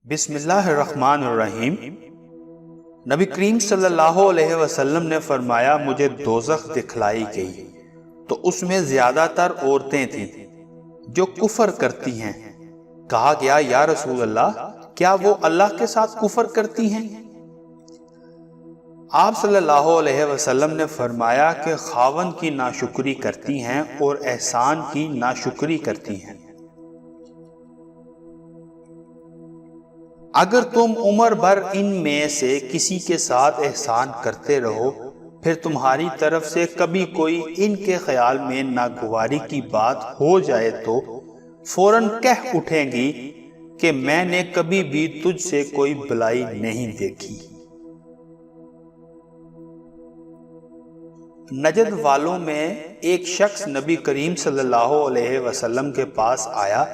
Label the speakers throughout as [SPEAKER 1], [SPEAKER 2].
[SPEAKER 1] بسم اللہ الرحمن الرحیم۔ نبی کریم صلی اللہ علیہ وسلم نے فرمایا مجھے دوزخ دکھلائی گئی تو اس میں زیادہ تر عورتیں تھیں جو کفر کرتی ہیں۔ کہا گیا یا رسول اللہ کیا وہ اللہ کے ساتھ کفر کرتی ہیں؟ آپ صلی اللہ علیہ وسلم نے فرمایا کہ خاوند کی ناشکری کرتی ہیں اور احسان کی ناشکری کرتی ہیں۔ اگر تم عمر بھر ان میں سے کسی کے ساتھ احسان کرتے رہو پھر تمہاری طرف سے کبھی کوئی ان کے خیال میں ناگواری کی بات ہو جائے تو فوراً کہہ اٹھیں گی کہ میں نے کبھی بھی تجھ سے کوئی بلائی نہیں دیکھی۔ نجد والوں میں ایک شخص نبی کریم صلی اللہ علیہ وسلم کے پاس آیا،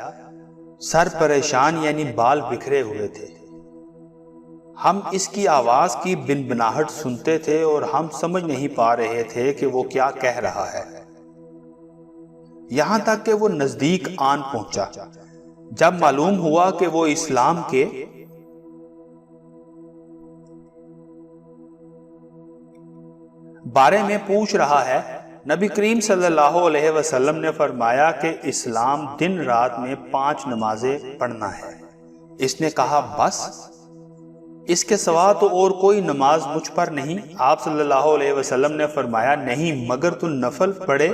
[SPEAKER 1] سر پریشان یعنی بال بکھرے ہوئے تھے۔ ہم اس کی آواز کی بنبناہٹ سنتے تھے اور ہم سمجھ نہیں پا رہے تھے کہ وہ کیا کہہ رہا ہے، یہاں تک کہ وہ نزدیک آن پہنچا۔ جب معلوم ہوا کہ وہ اسلام کے بارے میں پوچھ رہا ہے، نبی کریم صلی اللہ علیہ وسلم نے فرمایا کہ اسلام دن رات میں 5 نمازیں پڑھنا ہے۔ اس نے کہا بس اس کے سوا تو اور کوئی نماز مجھ پر نہیں؟ آپ صلی اللہ علیہ وسلم نے فرمایا نہیں، مگر تو نفل پڑھے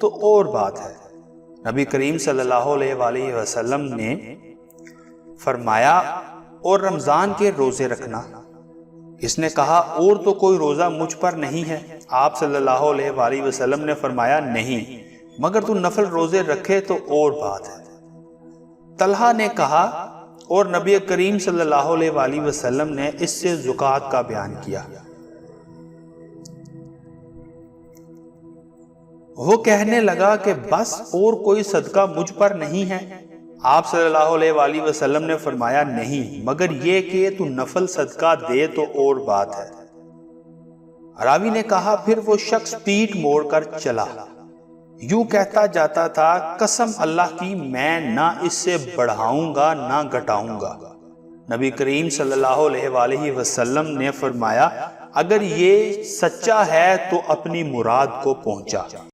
[SPEAKER 1] تو اور بات ہے۔ نبی کریم صلی اللہ علیہ وسلم نے فرمایا اور رمضان کے روزے رکھنا؟ اس نے کہا اور تو کوئی روزہ مجھ پر نہیں ہے۔ آپ صلی اللہ علیہ وسلم نے فرمایا نہیں، مگر تو نفل روزے رکھے تو اور بات ہے۔ طلحہ نے کہا اور نبی کریم صلی اللہ علیہ وسلم نے اس سے زکوٰۃ کا بیان کیا۔ وہ کہنے لگا کہ بس اور کوئی صدقہ مجھ پر نہیں ہے؟ آپ صلی اللہ علیہ وسلم نے فرمایا نہیں، مگر یہ کہ تو نفل صدقہ دے تو اور بات ہے۔ راوی نے کہا پھر وہ شخص پیٹ موڑ کر چلا، یوں کہتا جاتا تھا قسم اللہ کی میں نہ اس سے بڑھاؤں گا نہ گھٹاؤں گا۔ نبی کریم صلی اللہ علیہ وسلم نے فرمایا اگر یہ سچا ہے تو اپنی مراد کو پہنچا۔